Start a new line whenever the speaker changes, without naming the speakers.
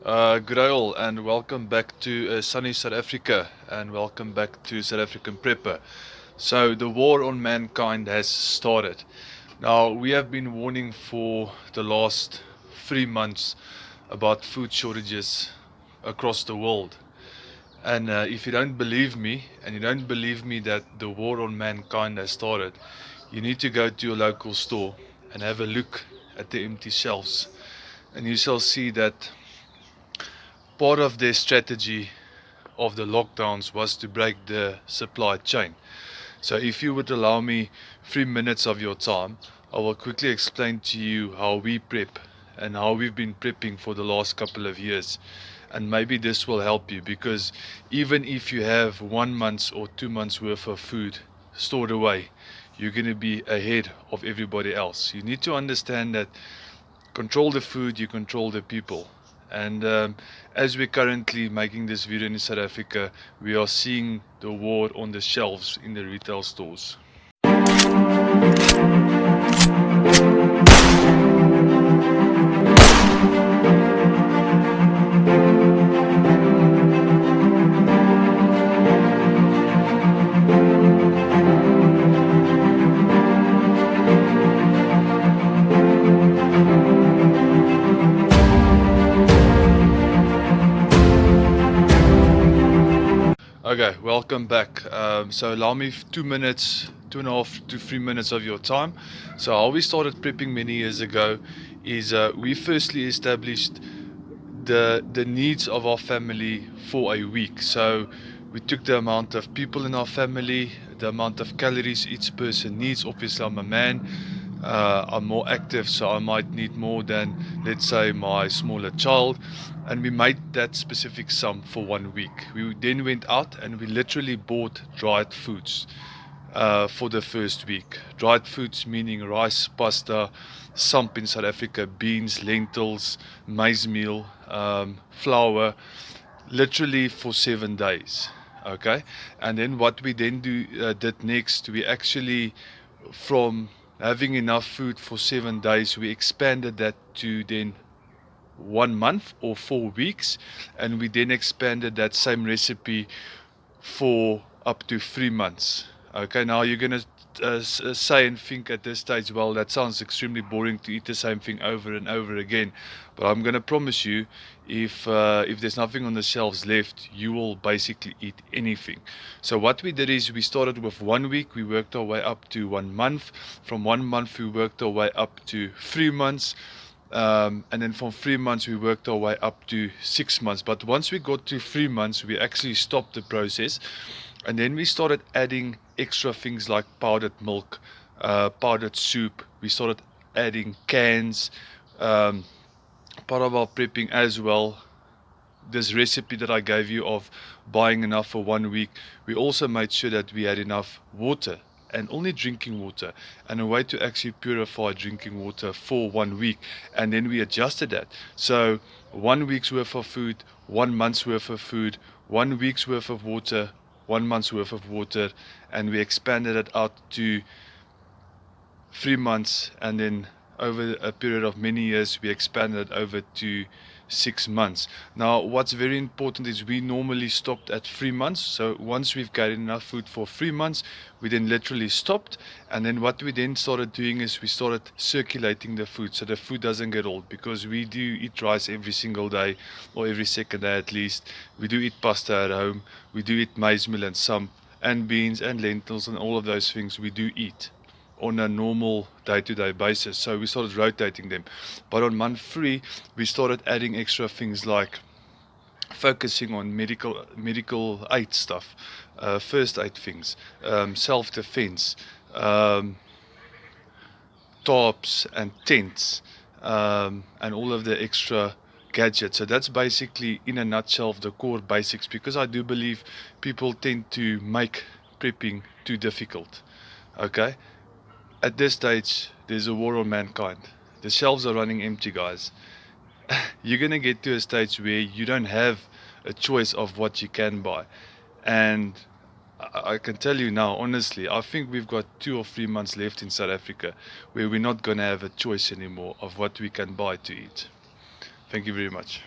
Good day all, and welcome back to sunny South Africa, and welcome back to South African Prepper. So the war on mankind has started. Now we have been warning for the last 3 months about food shortages across the world. And if you don't believe me, and you don't believe me that the war on mankind has started, you need to go to your local store and have a look at the empty shelves, and you shall see that part of their strategy of the lockdowns was to break the supply chain. So if you would allow me 3 minutes of your time, I will quickly explain to you how we prep and how we've been prepping for the last couple of years. And maybe this will help you, because even if you have 1 month or 2 months worth of food stored away, you're going to be ahead of everybody else. You need to understand that control the food, you control the people. And as we're currently making this video in South Africa, we are seeing the war on the shelves in the retail stores. Okay, welcome back. So allow me 2 minutes, 2.5 to 3 minutes of your time. So how we started prepping many years ago is we firstly established the needs of our family for a week. So we took the amount of people in our family, the amount of calories each person needs. Obviously, I'm a man. I'm more active, so I might need more than, let's say, my smaller child. And we made that specific sum for 1 week. We then went out and we literally bought dried foods for the first week. Dried foods meaning rice, pasta, samp in South Africa, beans, lentils, maize meal, flour, literally for 7 days. Okay, and then what we then did next, we actually, from having enough food for 7 days, we expanded that to then 1 month or 4 weeks, and we then expanded that same recipe for up to 3 months. Okay, now you're gonna say and think at this stage, well, that sounds extremely boring to eat the same thing over and over again. But I'm gonna promise you, if there's nothing on the shelves left, you will basically eat anything. So what we did is we started with 1 week, we worked our way up to 1 month. From 1 month, we worked our way up to 3 months. And then from 3 months we worked our way up to 6 months. But once we got to 3 months, we actually stopped the process, and then we started adding extra things like powdered milk, powdered soup. We started adding cans. Part of our prepping as well, this recipe that I gave you of buying enough for 1 week, we also made sure that we had enough water, and only drinking water, and a way to actually purify drinking water for 1 week. And then we adjusted that. So 1 week's worth of food, 1 month's worth of food, 1 week's worth of water, 1 month's worth of water, and we expanded it out to 3 months, and then over a period of many years we expanded over to 6 months. Now what's very important is we normally stopped at 3 months. So once we've got enough food for 3 months, we then literally stopped. And then what we then started doing is we started circulating the food, so the food doesn't get old, because we do eat rice every single day, or every second day at least. We do eat pasta at home, we do eat maize meal and some, and beans and lentils, and all of those things we do eat on a normal day-to-day basis. So we started rotating them. But on month 3, we started adding extra things like focusing on medical aid stuff, first aid things, self-defense, tarps and tents, and all of the extra gadgets. So that's basically, in a nutshell, the core basics, because I do believe people tend to make prepping too difficult. Okay, at this stage, there's a war on mankind. The shelves are running empty, guys. You're gonna get to a stage where you don't have a choice of what you can buy. And I can tell you now, honestly, I think we've got 2 or 3 months left in South Africa where we're not gonna have a choice anymore of what we can buy to eat. Thank you very much.